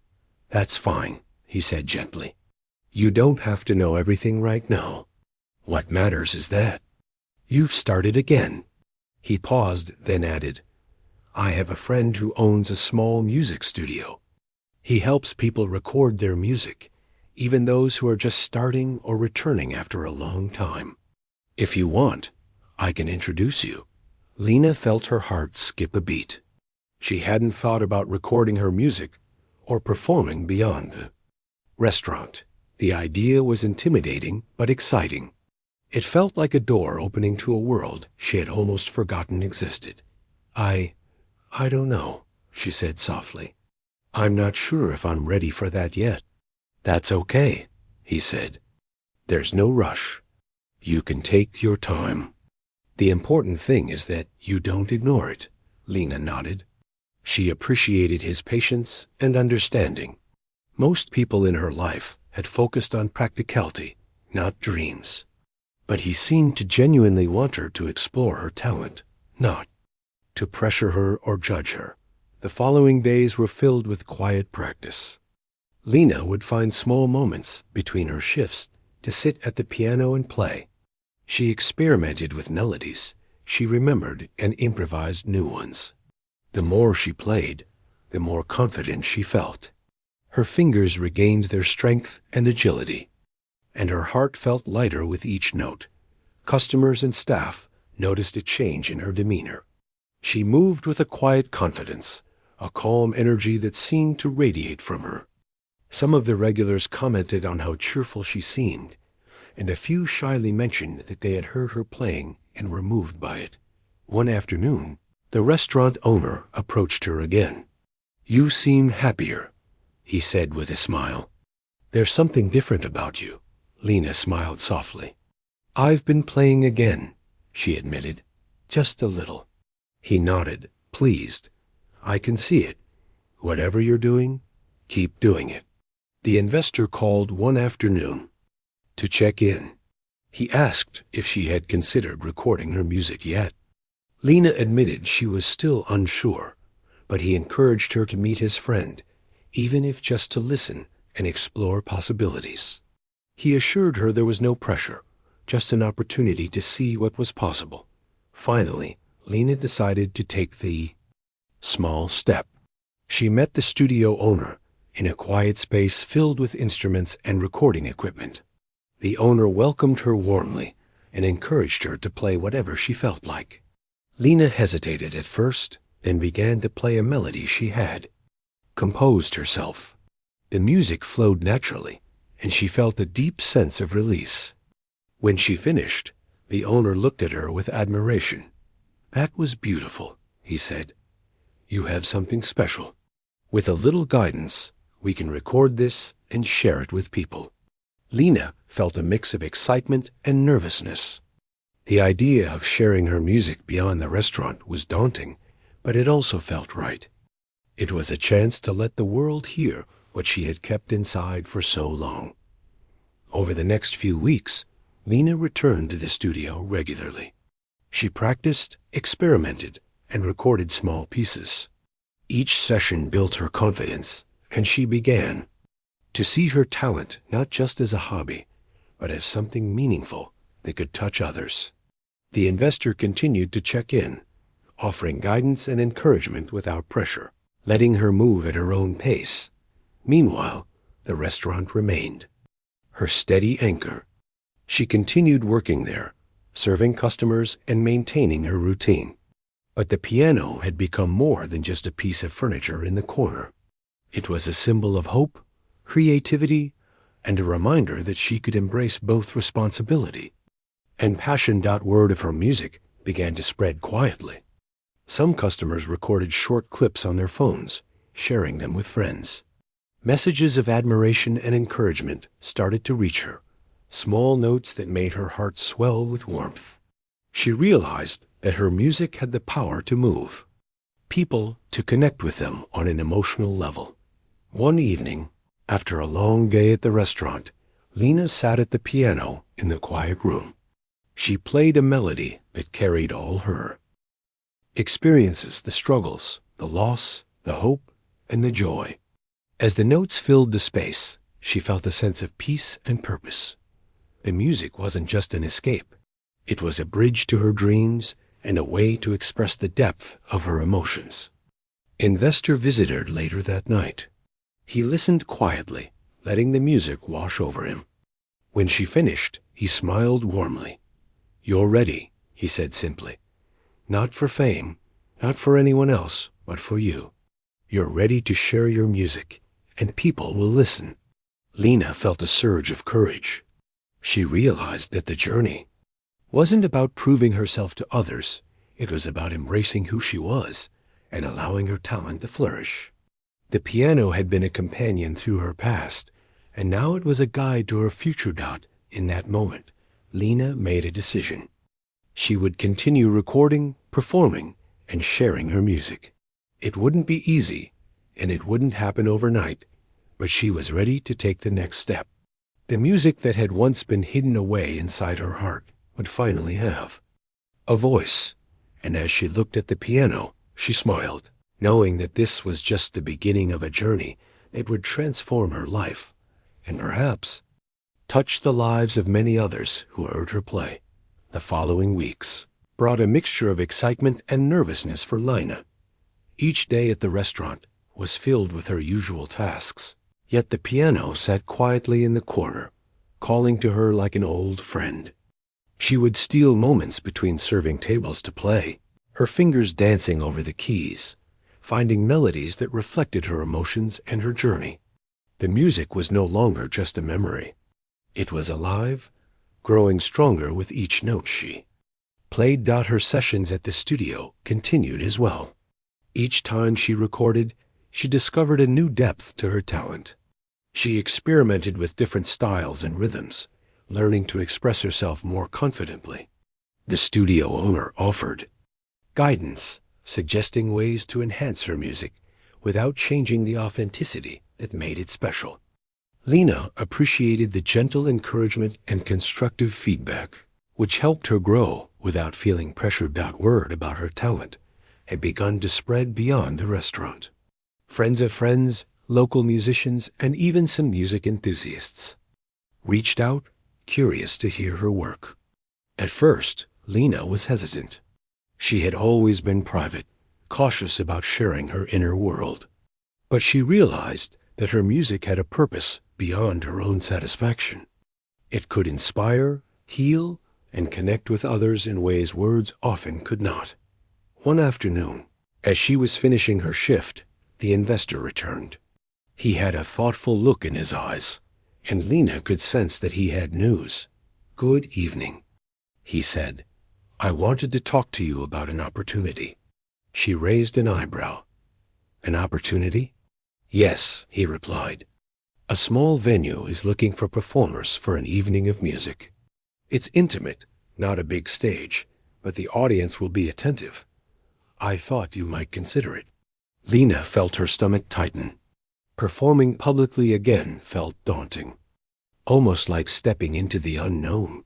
"That's fine," he said gently. "You don't have to know everything right now. What matters is that you've started again." He paused, then added, "I have a friend who owns a small music studio. He helps people record their music, even those who are just starting or returning after a long time. If you want, I can introduce you." Lena felt her heart skip a beat. She hadn't thought about recording her music or performing beyond the restaurant. The idea was intimidating but exciting. It felt like a door opening to a world she had almost forgotten existed. I don't know," she said softly. "I'm not sure if I'm ready for that yet." "That's okay," he said. "There's no rush. You can take your time. The important thing is that you don't ignore it." Lena nodded. She appreciated his patience and understanding. Most people in her life had focused on practicality, not dreams. But he seemed to genuinely want her to explore her talent, not to pressure her or judge her. The following days were filled with quiet practice. Lena would find small moments between her shifts to sit at the piano and play. She experimented with melodies. She remembered and improvised new ones. The more she played, the more confident she felt. Her fingers regained their strength and agility, and her heart felt lighter with each note. Customers and staff noticed a change in her demeanor. She moved with a quiet confidence, a calm energy that seemed to radiate from her. Some of the regulars commented on how cheerful she seemed, and a few shyly mentioned that they had heard her playing and were moved by it. One afternoon, the restaurant owner approached her again. "You seem happier," he said with a smile. "There's something different about you." Lena smiled softly. "I've been playing again," she admitted. Just a little. He nodded, pleased. I can see it. Whatever you're doing, keep doing it. The investor called one afternoon to check in. He asked if she had considered recording her music yet. Lena admitted she was still unsure, but he encouraged her to meet his friend, even if just to listen and explore possibilities. He assured her there was no pressure, just an opportunity to see what was possible. Finally, Lena decided to take the small step. She met the studio owner in a quiet space filled with instruments and recording equipment. The owner welcomed her warmly and encouraged her to play whatever she felt like. Lena hesitated at first, then began to play a melody she had composed herself. The music flowed naturally, and she felt a deep sense of release. When she finished, the owner looked at her with admiration. "That was beautiful," he said. "You have something special. With a little guidance, we can record this and share it with people." Lena felt a mix of excitement and nervousness. The idea of sharing her music beyond the restaurant was daunting, but it also felt right. It was a chance to let the world hear what she had kept inside for so long. Over the next few weeks, Lena returned to the studio regularly. She practiced, experimented, and recorded small pieces. Each session built her confidence, and she began to see her talent not just as a hobby, but as something meaningful that could touch others. The investor continued to check in, offering guidance and encouragement without pressure, letting her move at her own pace. Meanwhile, the restaurant remained her steady anchor. She continued working there, serving customers and maintaining her routine. But the piano had become more than just a piece of furniture in the corner. It was a symbol of hope, creativity, and a reminder that she could embrace both responsibility and passion. Word of her music began to spread quietly. Some customers recorded short clips on their phones, sharing them with friends. Messages of admiration and encouragement started to reach her, small notes that made her heart swell with warmth. She realized that her music had the power to move people, to connect with them on an emotional level. One evening, after a long day at the restaurant, Lena sat at the piano in the quiet room. She played a melody that carried all her experiences, the struggles, the loss, the hope, and the joy. As the notes filled the space, she felt a sense of peace and purpose. The music wasn't just an escape. It was a bridge to her dreams and a way to express the depth of her emotions. Investor visited later that night. He listened quietly, letting the music wash over him. When she finished, he smiled warmly. "You're ready," he said simply. "Not for fame, not for anyone else, but for you. You're ready to share your music, and people will listen." Lena felt a surge of courage. She realized that the journey wasn't about proving herself to others. It was about embracing who she was and allowing her talent to flourish. The piano had been a companion through her past, and now it was a guide to her future. In that moment, Lena made a decision. She would continue recording, performing, and sharing her music. It wouldn't be easy, and it wouldn't happen overnight, but she was ready to take the next step. The music that had once been hidden away inside her heart would finally have a voice, and as she looked at the piano, she smiled, knowing that this was just the beginning of a journey that would transform her life, and perhaps touch the lives of many others who heard her play. The following weeks brought a mixture of excitement and nervousness for Lena. Each day at the restaurant was filled with her usual tasks, yet the piano sat quietly in the corner, calling to her like an old friend. She would steal moments between serving tables to play, her fingers dancing over the keys, finding melodies that reflected her emotions and her journey. The music was no longer just a memory. It was alive, growing stronger with each note she played. Her sessions at the studio continued as well. Each time she recorded, she discovered a new depth to her talent. She experimented with different styles and rhythms, learning to express herself more confidently. The studio owner offered guidance, suggesting ways to enhance her music without changing the authenticity that made it special. Lena appreciated the gentle encouragement and constructive feedback, which helped her grow without feeling pressured. Word about her talent had begun to spread beyond the restaurant. Friends of friends, local musicians, and even some music enthusiasts reached out, curious to hear her work. At first, Lena was hesitant. She had always been private, cautious about sharing her inner world. But she realized that her music had a purpose beyond her own satisfaction. It could inspire, heal, and connect with others in ways words often could not. One afternoon, as she was finishing her shift, the investor returned. He had a thoughtful look in his eyes, and Lena could sense that he had news. "Good evening," he said. "I wanted to talk to you about an opportunity." She raised an eyebrow. "An opportunity?" "Yes," he replied. "A small venue is looking for performers for an evening of music. It's intimate, not a big stage, but the audience will be attentive. I thought you might consider it." Lena felt her stomach tighten. Performing publicly again felt daunting, almost like stepping into the unknown.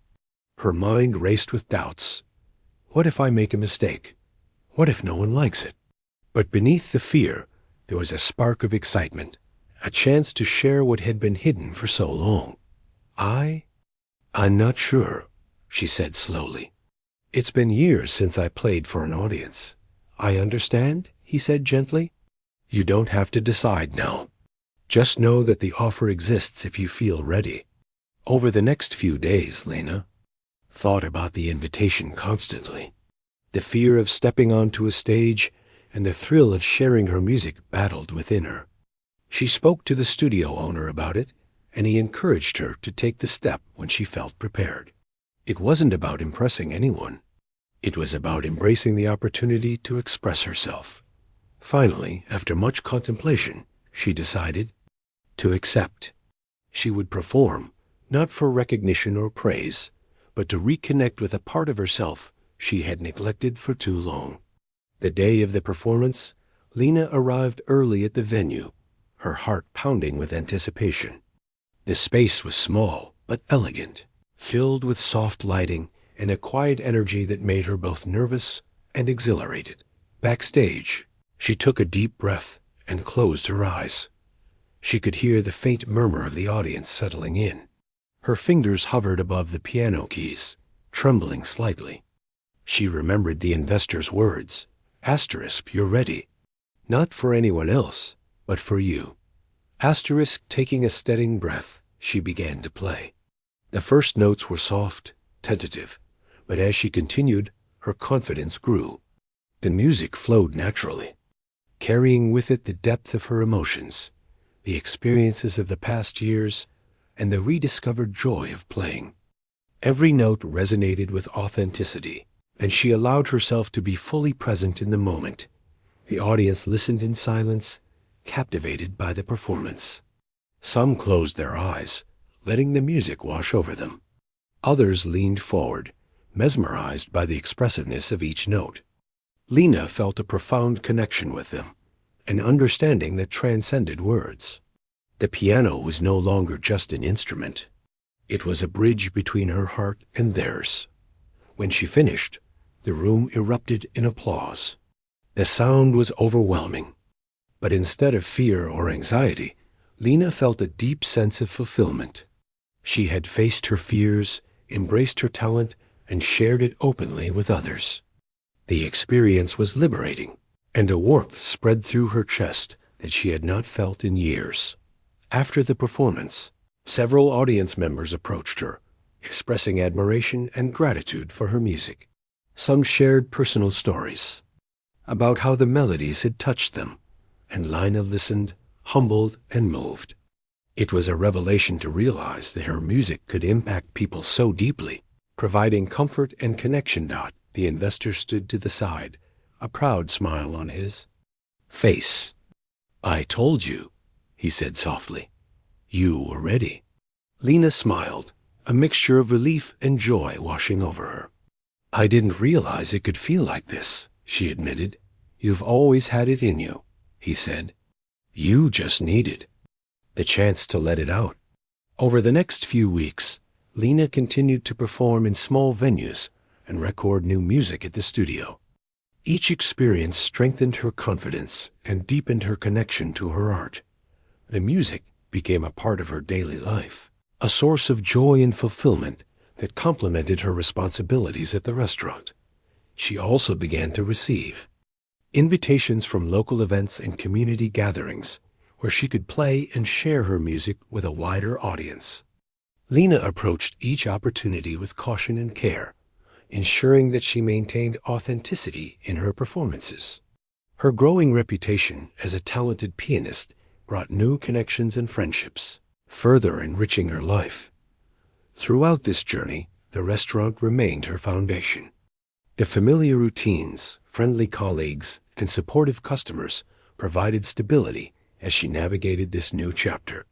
Her mind raced with doubts. What if I make a mistake? What if no one likes it? But beneath the fear, there was a spark of excitement, a chance to share what had been hidden for so long. I'm not sure," she said slowly. "It's been years since I played for an audience." "I understand," he said gently. "You don't have to decide now. Just know that the offer exists if you feel ready." Over the next few days, Lena thought about the invitation constantly. The fear of stepping onto a stage and the thrill of sharing her music battled within her. She spoke to the studio owner about it, and he encouraged her to take the step when she felt prepared. It wasn't about impressing anyone. It was about embracing the opportunity to express herself. Finally, after much contemplation, she decided to accept. She would perform, not for recognition or praise, but to reconnect with a part of herself she had neglected for too long. The day of the performance, Lena arrived early at the venue, her heart pounding with anticipation. The space was small but elegant, filled with soft lighting and a quiet energy that made her both nervous and exhilarated. Backstage, she took a deep breath and closed her eyes. She could hear the faint murmur of the audience settling in. Her fingers hovered above the piano keys, trembling slightly. She remembered the investor's words, "Asterisk, you're ready." Not for anyone else, but for you. Asterisk, taking a steadying breath, she began to play. The first notes were soft, tentative, but as she continued, her confidence grew. The music flowed naturally, carrying with it the depth of her emotions, the experiences of the past years, and the rediscovered joy of playing. Every note resonated with authenticity, and she allowed herself to be fully present in the moment. The audience listened in silence, captivated by the performance. Some closed their eyes, letting the music wash over them. Others leaned forward, mesmerized by the expressiveness of each note. Lena felt a profound connection with them, an understanding that transcended words. The piano was no longer just an instrument. It was a bridge between her heart and theirs. When she finished, the room erupted in applause. The sound was overwhelming. But instead of fear or anxiety, Lena felt a deep sense of fulfillment. She had faced her fears, embraced her talent, and shared it openly with others. The experience was liberating, and a warmth spread through her chest that she had not felt in years. After the performance, several audience members approached her, expressing admiration and gratitude for her music. Some shared personal stories about how the melodies had touched them, and Lena listened, humbled and moved. It was a revelation to realize that her music could impact people so deeply, providing comfort and connection. The investor stood to the side, a proud smile on his face. "I told you," he said softly. "You were ready." Lena smiled, a mixture of relief and joy washing over her. "I didn't realize it could feel like this," she admitted. "You've always had it in you," he said. "You just needed the chance to let it out." Over the next few weeks, Lena continued to perform in small venues and record new music at the studio. Each experience strengthened her confidence and deepened her connection to her art. The music became a part of her daily life, a source of joy and fulfillment that complemented her responsibilities at the restaurant. She also began to receive invitations from local events and community gatherings where she could play and share her music with a wider audience. Lena approached each opportunity with caution and care, ensuring that she maintained authenticity in her performances. Her growing reputation as a talented pianist brought new connections and friendships, further enriching her life. Throughout this journey, the restaurant remained her foundation. The familiar routines, friendly colleagues, and supportive customers provided stability as she navigated this new chapter.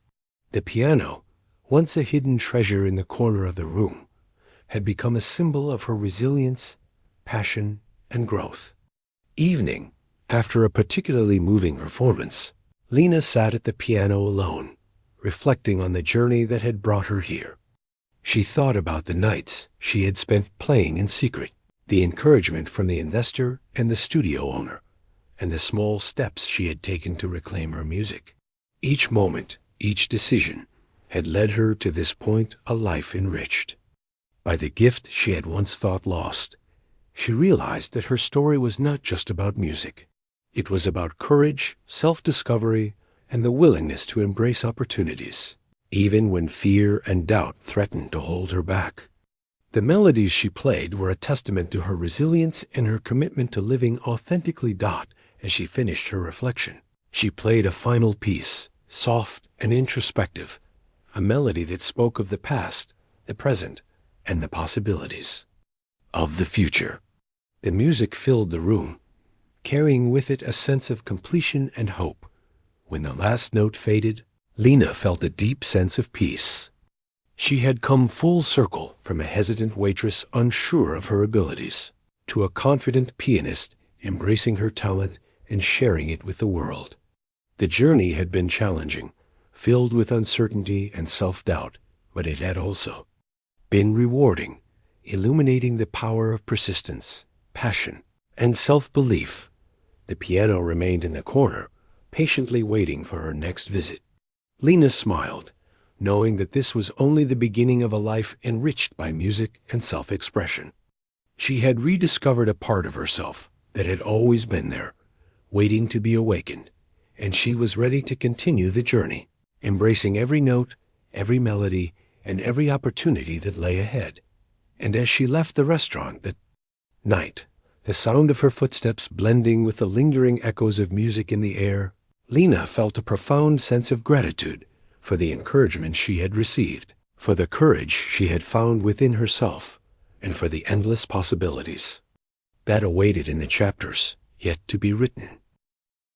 The piano, once a hidden treasure in the corner of the room, had become a symbol of her resilience, passion, and growth. Evening, after a particularly moving performance, Lena sat at the piano alone, reflecting on the journey that had brought her here. She thought about the nights she had spent playing in secret, the encouragement from the investor and the studio owner, and the small steps she had taken to reclaim her music. Each moment, each decision, had led her to this point, a life enriched by the gift she had once thought lost. She realized that her story was not just about music. It was about courage, self-discovery, and the willingness to embrace opportunities, even when fear and doubt threatened to hold her back. The melodies she played were a testament to her resilience and her commitment to living authentically. As she finished her reflection, she played a final piece, soft and introspective, a melody that spoke of the past, the present, and the possibilities of the future. The music filled the room, carrying with it a sense of completion and hope. When the last note faded, Lena felt a deep sense of peace. She had come full circle from a hesitant waitress unsure of her abilities to a confident pianist embracing her talent and sharing it with the world. The journey had been challenging, filled with uncertainty and self-doubt, but it had also been rewarding, illuminating the power of persistence, passion, and self-belief. The piano remained in the corner, patiently waiting for her next visit. Lena smiled, knowing that this was only the beginning of a life enriched by music and self-expression. She had rediscovered a part of herself that had always been there, waiting to be awakened, and she was ready to continue the journey, embracing every note, every melody, and every opportunity that lay ahead. And as she left the restaurant that night, the sound of her footsteps blending with the lingering echoes of music in the air, Lena felt a profound sense of gratitude for the encouragement she had received, for the courage she had found within herself, and for the endless possibilities that awaited in the chapters yet to be written.